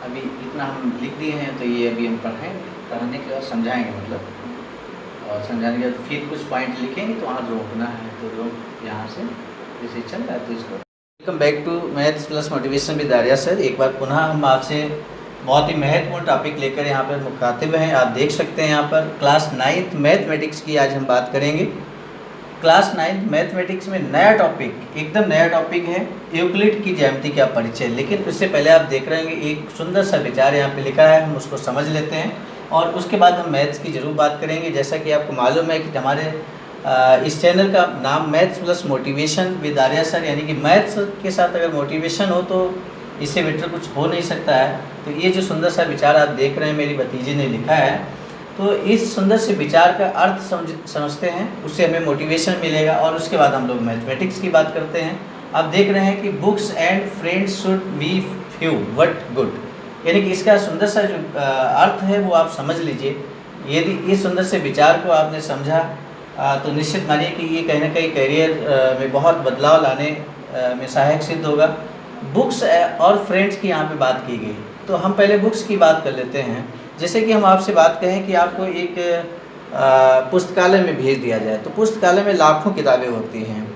अभी इतना हम लिख दिए हैं तो ये अभी हम पढ़ाने के बाद समझाएंगे मतलब, और समझाने के बाद फिर कुछ पॉइंट लिखेंगे तो वहाँ रोकना है, तो रोक यहाँ से जैसे चल रहा है तो इसको। Welcome back to maths plus motivation with Arya sir. एक बार पुनः हम आपसे बहुत ही महत्वपूर्ण टॉपिक लेकर यहाँ पर मुखातिब हैं। आप देख सकते हैं यहाँ पर क्लास 9th मैथमेटिक्स की आज हम बात करेंगे। क्लास 9th मैथमेटिक्स में नया टॉपिक, एकदम नया टॉपिक है यूक्लिड की ज्यामिति का परिचय। लेकिन उससे पहले आप देख रहे हैं एक सुंदर सा विचार यहाँ पे लिखा है, हम उसको समझ लेते हैं और उसके बाद हम मैथ्स की ज़रूर बात करेंगे। जैसा कि आपको मालूम है कि हमारे इस चैनल का नाम maths plus motivation with Arya sir, यानी कि मैथ्स के साथ अगर मोटिवेशन हो तो इससे बेटर कुछ हो नहीं सकता है। तो ये जो सुंदर सा विचार आप देख रहे हैं मेरी भतीजी ने लिखा है, तो इस सुंदर से विचार का अर्थ समझते हैं, उससे हमें मोटिवेशन मिलेगा और उसके बाद हम लोग मैथमेटिक्स की बात करते हैं। आप देख रहे हैं कि books and friends should be few but good, यानी कि इसका सुंदर सा जो अर्थ है वो आप समझ लीजिए। यदि इस सुंदर से विचार को आपने समझा तो निश्चित मानिए कि ये कहीं ना कहीं करियर में बहुत बदलाव लाने में सहायक सिद्ध होगा। बुक्स और फ्रेंड्स की यहाँ पे बात की गई, तो हम पहले बुक्स की बात कर लेते हैं। जैसे कि हम आपसे बात कहें कि आपको एक पुस्तकालय में भेज दिया जाए, तो पुस्तकालय में लाखों किताबें होती हैं,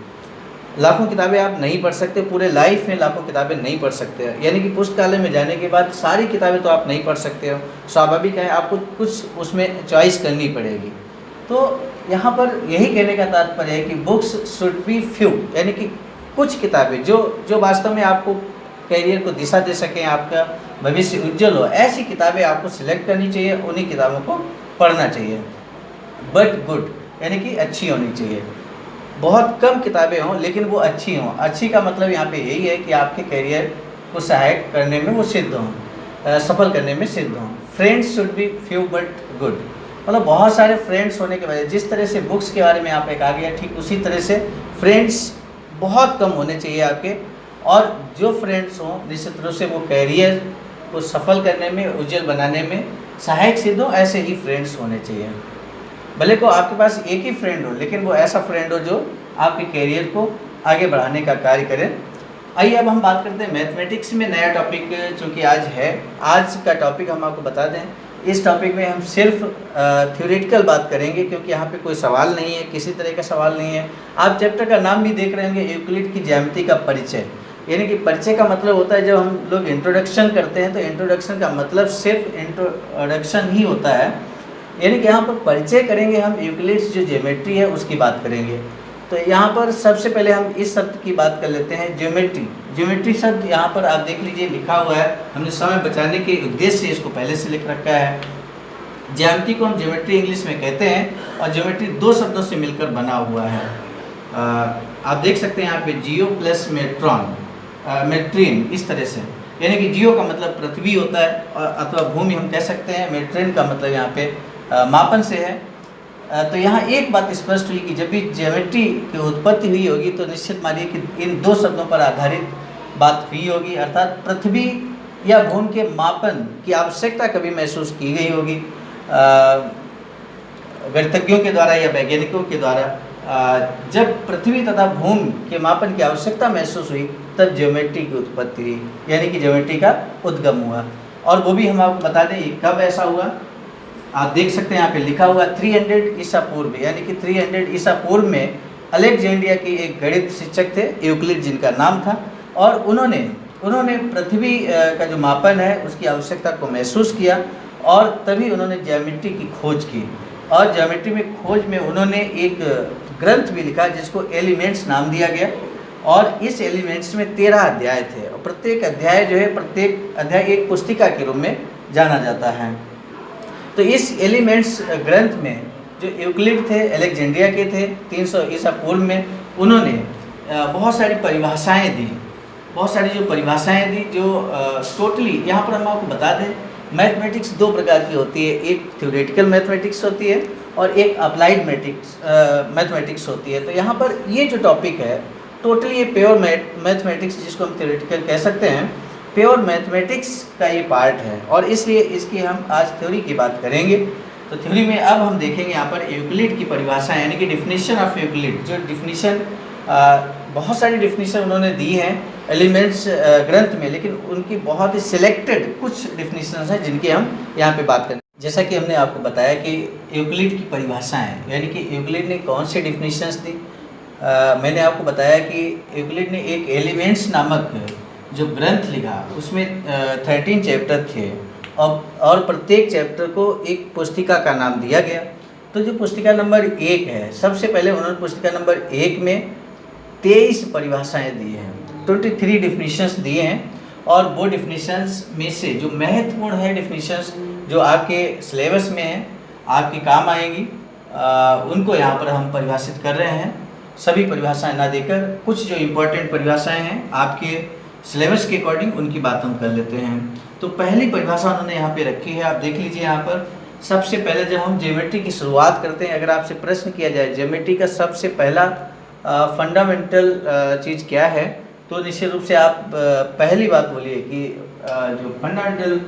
लाखों किताबें आप नहीं पढ़ सकते, पूरे लाइफ में लाखों किताबें नहीं पढ़ सकते। यानी कि पुस्तकालय में जाने के बाद सारी किताबें तो आप नहीं पढ़ सकते हो, स्वाभाविक है आपको कुछ उसमें चॉइस करनी पड़ेगी। तो यहाँ पर यही कहने का तात्पर्य है कि बुक्स शुड बी फ्यू, यानी कि कुछ किताबें जो वास्तव में आपको करियर को दिशा दे सकें, आपका भविष्य उज्जवल हो, ऐसी किताबें आपको सिलेक्ट करनी चाहिए, उन्हीं किताबों को पढ़ना चाहिए। बट गुड, यानी कि अच्छी होनी चाहिए। बहुत कम किताबें हों लेकिन वो अच्छी हों। अच्छी का मतलब यहाँ पे यही है कि आपके करियर को सहायक करने में वो सिद्ध हों, सफल करने में सिद्ध हों। Friends should be few but good, मतलब बहुत सारे फ्रेंड्स होने के वजह, जिस तरह से बुक्स के बारे में यहाँ पे कहा गया ठीक उसी तरह से फ्रेंड्स बहुत कम होने चाहिए आपके, और जो फ्रेंड्स हों निश्चित रूप से वो कैरियर को सफल करने में, उज्जवल बनाने में सहायक सिद्ध हो, ऐसे ही फ्रेंड्स होने चाहिए। भले को आपके पास एक ही फ्रेंड हो लेकिन वो ऐसा फ्रेंड हो जो आपके कैरियर को आगे बढ़ाने का कार्य करे। आइए अब हम बात करते हैं मैथमेटिक्स में नया टॉपिक चूँकि आज है, आज का टॉपिक हम आपको बता दें, इस टॉपिक में हम सिर्फ थ्योरेटिकल बात करेंगे क्योंकि यहाँ पे कोई सवाल नहीं है, किसी तरह का सवाल नहीं है। आप चैप्टर का नाम भी देख रहे होंगे, यूक्लिड की ज्यामिति का परिचय, यानी कि परिचय का मतलब होता है जब हम लोग इंट्रोडक्शन करते हैं तो इंट्रोडक्शन का मतलब सिर्फ इंट्रोडक्शन ही होता है, यानी कि यहाँ पर परिचय करेंगे हम, यूक्लिड्स जो ज्योमेट्री है उसकी बात करेंगे। तो यहाँ पर सबसे पहले हम इस शब्द की बात कर लेते हैं, ज्योमेट्री। ज्योमेट्री शब्द यहाँ पर आप देख लीजिए लिखा हुआ है, हमने समय बचाने के उद्देश्य से इसको पहले से लिख रखा है। ज्यामिति को हम ज्योमेट्री इंग्लिश में कहते हैं और ज्योमेट्री दो शब्दों से मिलकर बना हुआ है। आप देख सकते हैं यहाँ पे जियो प्लस मेट्रॉन, मेट्रीन, इस तरह से, यानी कि जियो का मतलब पृथ्वी होता है और अथवा भूमि हम कह सकते हैं, मेट्रीन का मतलब यहाँ पे मापन से है। तो यहाँ एक बात स्पष्ट हुई कि जब भी ज्योमेट्री की उत्पत्ति हुई होगी तो निश्चित मानिए कि इन दो शब्दों पर आधारित बात हुई होगी, अर्थात पृथ्वी या भूमि के मापन की आवश्यकता कभी महसूस की गई होगी गणितज्ञों के द्वारा या वैज्ञानिकों के द्वारा। जब पृथ्वी तथा भूमि के मापन की आवश्यकता महसूस हुई तब ज्योमेट्री की उत्पत्ति हुई, यानी कि ज्योमेट्री का उद्गम हुआ। और वो भी हम आपको बता दें कब ऐसा हुआ। आप देख सकते हैं यहाँ पे लिखा हुआ 300 ईसा पूर्व, यानी कि 300 ईसा पूर्व में अलेक्जेंड्रिया के एक गणित शिक्षक थे यूक्लिड जिनका नाम था, और उन्होंने पृथ्वी का जो मापन है उसकी आवश्यकता को महसूस किया और तभी उन्होंने ज्योमेट्री की खोज की। और ज्योमेट्री में खोज में उन्होंने एक ग्रंथ भी लिखा जिसको एलिमेंट्स नाम दिया गया, और इस एलिमेंट्स में 13 अध्याय थे और प्रत्येक अध्याय जो है, प्रत्येक अध्याय एक पुस्तिका के रूप में जाना जाता है। तो इस एलिमेंट्स ग्रंथ में जो यूक्लिड थे, अलेक्जेंड्रिया के थे, 300 ईसा पूर्व में, उन्होंने बहुत सारी परिभाषाएं दी, बहुत सारी जो परिभाषाएं दी जो टोटली, यहाँ पर हम आपको बता दें मैथमेटिक्स दो प्रकार की होती है, एक थ्योरेटिकल मैथमेटिक्स होती है और एक अप्लाइड मैथमेटिक्स होती है। तो यहाँ पर ये जो टॉपिक है टोटली ये प्योर मैथमेटिक्स, जिसको हम थ्योरेटिकल कह सकते हैं, प्योर मैथमेटिक्स का ये पार्ट है और इसलिए इसकी हम आज थ्योरी की बात करेंगे। तो थ्योरी में अब हम देखेंगे यहाँ पर यूक्लिड की परिभाषा, यानी कि डिफिनीशन ऑफ यूक्लिड। जो डिफिनीशन, बहुत सारी डिफिनीशन उन्होंने दी हैं, एलिमेंट्स ग्रंथ में, लेकिन उनकी बहुत ही सिलेक्टेड कुछ डिफिनीशंस हैं जिनकी हम यहाँ पे बात करें। जैसा कि हमने आपको बताया कि यूक्लिड की परिभाषाएं, यानी कि यूक्लिड ने कौन सी डिफिनीशंस दी। मैंने आपको बताया कि यूक्लिड ने एक एलिमेंट्स नामक जो ग्रंथ लिखा, उसमें 13 चैप्टर थे और प्रत्येक चैप्टर को एक पुस्तिका का नाम दिया गया। तो जो पुस्तिका नंबर 1 है, सबसे पहले उन्होंने पुस्तिका नंबर 1 में 23 परिभाषाएं दी हैं, 23 डिफिनीशंस दिए हैं। और वो डिफिनीशंस में से जो महत्वपूर्ण है डिफिनीशंस, जो आपके सिलेबस में हैं, आपके काम आएंगी, उनको यहाँ पर हम परिभाषित कर रहे हैं। सभी परिभाषाएं ना देकर कुछ जो इम्पोर्टेंट परिभाषाएं हैं आपके सिलेबस के अकॉर्डिंग, उनकी बात हम कर लेते हैं। तो पहली परिभाषा उन्होंने यहाँ पे रखी है, आप देख लीजिए यहाँ पर। सबसे पहले जब हम ज्योमेट्री की शुरुआत करते हैं, अगर आपसे प्रश्न किया जाए ज्योमेट्री का सबसे पहला फंडामेंटल चीज़ क्या है, तो निश्चित रूप से आप पहली बात बोलिए कि जो फंडामेंटल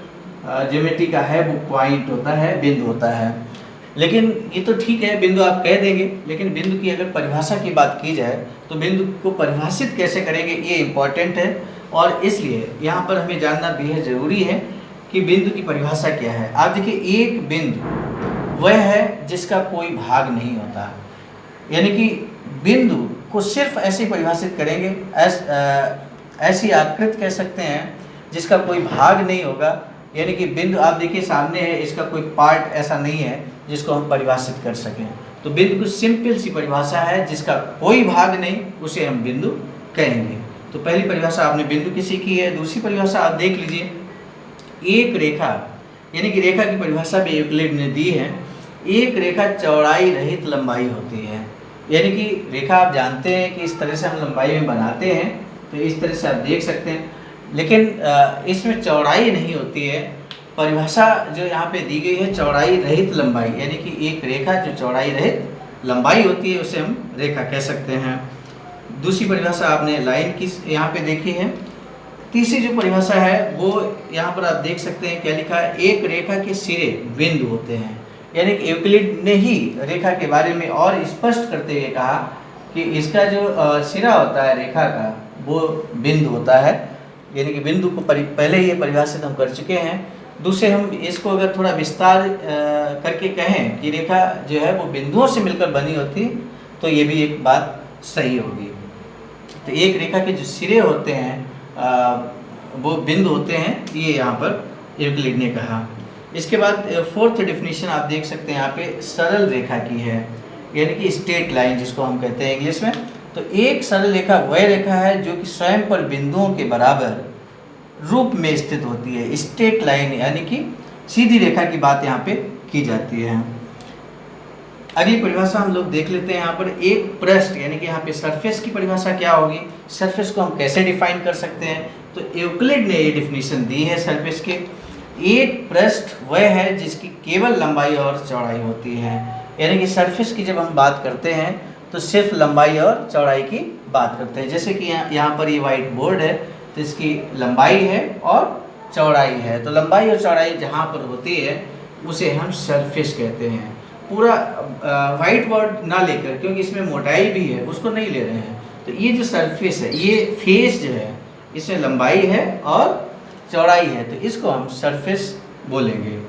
ज्योमेट्री का है वो पॉइंट होता है, बिंदु होता है। लेकिन ये तो ठीक है, बिंदु आप कह देंगे, लेकिन बिंदु की अगर परिभाषा की बात की जाए तो बिंदु को परिभाषित कैसे करेंगे, ये इम्पॉर्टेंट है। और इसलिए यहाँ पर हमें जानना बेहद ज़रूरी है कि बिंदु की परिभाषा क्या है। आप देखिए, एक बिंदु वह है जिसका कोई भाग नहीं होता, यानी कि बिंदु को सिर्फ ऐसे परिभाषित करेंगे, ऐसी आकृति कह सकते हैं जिसका कोई भाग नहीं होगा। यानी कि बिंदु आप देखिए सामने है, इसका कोई पार्ट ऐसा नहीं है जिसको हम परिभाषित कर सकें। तो बिंदु की सिंपल सी परिभाषा है, जिसका कोई भाग नहीं, उसे हम बिंदु कहेंगे। तो पहली परिभाषा आपने बिंदु की सीखी है। दूसरी परिभाषा आप देख लीजिए, एक रेखा, यानी कि रेखा की परिभाषा भी यूक्लिड ने दी है। एक रेखा चौड़ाई रहित लंबाई होती है, यानी कि रेखा आप जानते हैं कि इस तरह से हम लंबाई में बनाते हैं, तो इस तरह से आप देख सकते हैं, लेकिन इसमें चौड़ाई नहीं होती है। परिभाषा जो यहाँ पे दी गई है, चौड़ाई रहित लंबाई, यानी कि एक रेखा जो चौड़ाई रहित लंबाई होती है उसे हम रेखा कह सकते हैं। दूसरी परिभाषा आपने लाइन की यहाँ पे देखी है। तीसरी जो परिभाषा है वो यहाँ पर आप देख सकते हैं, क्या लिखा है, एक रेखा के सिरे बिंदु होते हैं। यानी कि यूक्लिड ने ही रेखा के बारे में और स्पष्ट करते हुए कहा कि इसका जो सिरा होता है रेखा का, वो बिंदु होता है। यानी कि बिंदु को पहले ये परिभाषित हम कर चुके हैं। दूसरे हम इसको अगर थोड़ा विस्तार करके कहें कि रेखा जो है वो बिंदुओं से मिलकर बनी होती, तो ये भी एक बात सही होगी। तो एक रेखा के जो सिरे होते हैं वो बिंदु होते हैं, ये यहाँ पर यूक्लिड ने कहा। इसके बाद फोर्थ डिफिनीशन आप देख सकते हैं यहाँ पे, सरल रेखा की है, यानी कि स्ट्रेट लाइन जिसको हम कहते हैं इंग्लिश में। तो एक सरल रेखा वह रेखा है जो कि स्वयं पर बिंदुओं के बराबर रूप में स्थित होती है। स्ट्रेट लाइन यानी कि सीधी रेखा की बात यहाँ पे की जाती है। अगली परिभाषा हम लोग देख लेते हैं यहाँ पर, एक पृष्ठ, यानी कि यहाँ पे सरफेस की परिभाषा क्या होगी, सरफेस को हम कैसे डिफाइन कर सकते हैं। तो यूक्लिड ने ये डिफिनीशन दी है सरफेस के, एक पृष्ठ वह है जिसकी केवल लंबाई और चौड़ाई होती है। यानी कि सरफेस की जब हम बात करते हैं तो सिर्फ लंबाई और चौड़ाई की बात करते हैं। जैसे कि यहाँ पर ये वाइट बोर्ड है, तो इसकी लंबाई है और चौड़ाई है। तो लंबाई और चौड़ाई जहाँ पर होती है उसे हम सरफेस कहते हैं। पूरा वाइट बोर्ड ना लेकर, क्योंकि इसमें मोटाई भी है, उसको नहीं ले रहे हैं। तो ये जो सरफेस है, ये फेस जो है, इसमें लंबाई है और चौड़ाई है, तो इसको हम सरफेस बोलेंगे।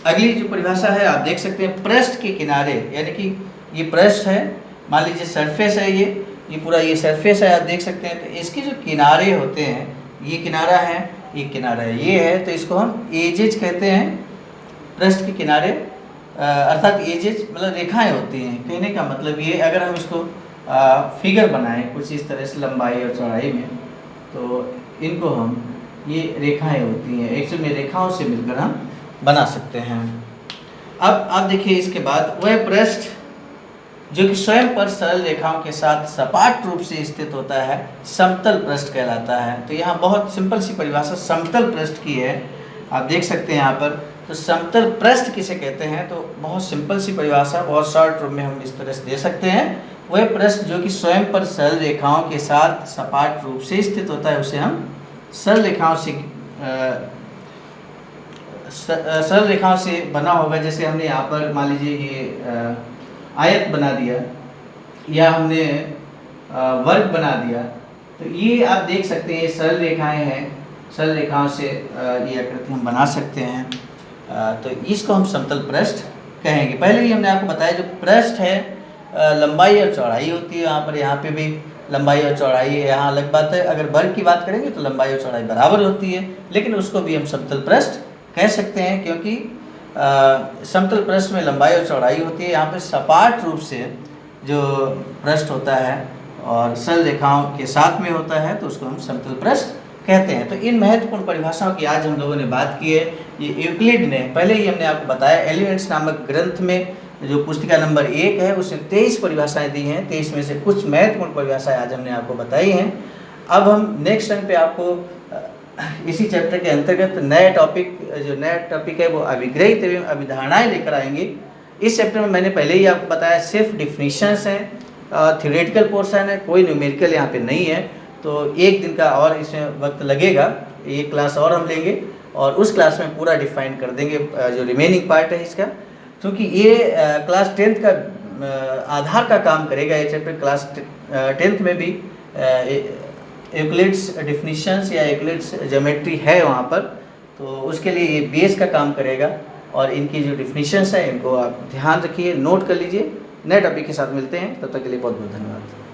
अगली जो परिभाषा है आप देख सकते हैं, पृष्ठ के किनारे, यानी कि ये पृष्ठ है, मान लीजिए सरफेस है, ये पूरा ये सरफेस है, आप देख सकते हैं। तो इसके जो किनारे होते हैं, ये किनारा है, ये किनारा है, ये है, तो इसको हम एजेज कहते हैं। पृष्ठ के किनारे अर्थात एजेज मतलब रेखाएं होती हैं। कहने का मतलब ये, अगर हम इसको फिगर बनाएं कुछ इस तरह से लंबाई और चौड़ाई में, तो इनको हम, ये रेखाएं होती हैं, एक्चुअल में रेखाओं से मिलकर हम बना सकते हैं। अब आप देखिए, इसके बाद वह पृष्ठ जो कि स्वयं पर सरल रेखाओं के साथ सपाट रूप से स्थित होता है, समतल पृष्ठ कहलाता है। तो यहाँ बहुत सिंपल सी परिभाषा समतल पृष्ठ की है, आप देख सकते हैं यहाँ पर। तो समतल पृष्ठ किसे कहते हैं, तो बहुत सिंपल सी परिभाषा, बहुत शॉर्ट रूप में हम इस तरह से दे सकते हैं, वह पृष्ठ जो कि स्वयं पर सरल रेखाओं के साथ सपाट रूप से स्थित होता है, उसे हम सरल रेखाओं से बना होगा। जैसे हमने यहाँ पर मान लीजिए ये आयत बना दिया, या हमने वर्ग बना दिया, तो ये आप देख सकते हैं सरल रेखाएं हैं, सरल रेखाओं से ये आकृति हम बना सकते हैं। तो इसको हम समतल पृष्ठ कहेंगे। पहले ही हमने आपको बताया जो पृष्ठ है लंबाई और चौड़ाई होती है, यहाँ पे भी लंबाई और चौड़ाई है। यहाँ अलग बात है, अगर वर्ग की बात करेंगे तो लंबाई और चौड़ाई बराबर होती है, लेकिन उसको भी हम समतल पृष्ठ कह सकते हैं, क्योंकि समतल पृष्ठ में लंबाई और चौड़ाई होती है। यहाँ पे सपाट रूप से जो पृष्ठ होता है और सरल रेखाओं के साथ में होता है, तो उसको हम समतल पृष्ठ कहते हैं। तो इन महत्वपूर्ण परिभाषाओं की आज हम लोगों ने बात की है। ये यूक्लिड ने, पहले ही हमने आपको बताया, एलिमेंट्स नामक ग्रंथ में जो पुस्तिका नंबर 1 है उसने 23 परिभाषाएं दी हैं। 23 में से कुछ महत्वपूर्ण परिभाषाएं आज हमने आपको बताई हैं। अब हम नेक्स्ट टाइम पे आपको इसी चैप्टर के अंतर्गत नया टॉपिक है वो अभिग्रहित एवं अभिधारणाएं लेकर आएंगे। इस चैप्टर में मैंने पहले ही आपको बताया सिर्फ डिफिनीशंस हैं, थ्योरेटिकल पोर्शन है, कोई न्यूमेरिकल यहाँ पे नहीं है। तो एक दिन का और इसमें वक्त लगेगा, एक क्लास और हम लेंगे और उस क्लास में पूरा डिफाइन कर देंगे जो रिमेनिंग पार्ट है इसका, क्योंकि ये क्लास 10th का आधार का काम करेगा। ये चैप्टर क्लास 10th में भी यूक्लिड्स डिफिनीशंस या यूक्लिड्स ज्योमेट्री है वहाँ पर, तो उसके लिए ये बेस का काम करेगा। और इनकी जो डिफिनीशंस है इनको आप ध्यान रखिए, नोट कर लीजिए। नए टॉपिक के साथ मिलते हैं, तब तक के लिए बहुत बहुत धन्यवाद।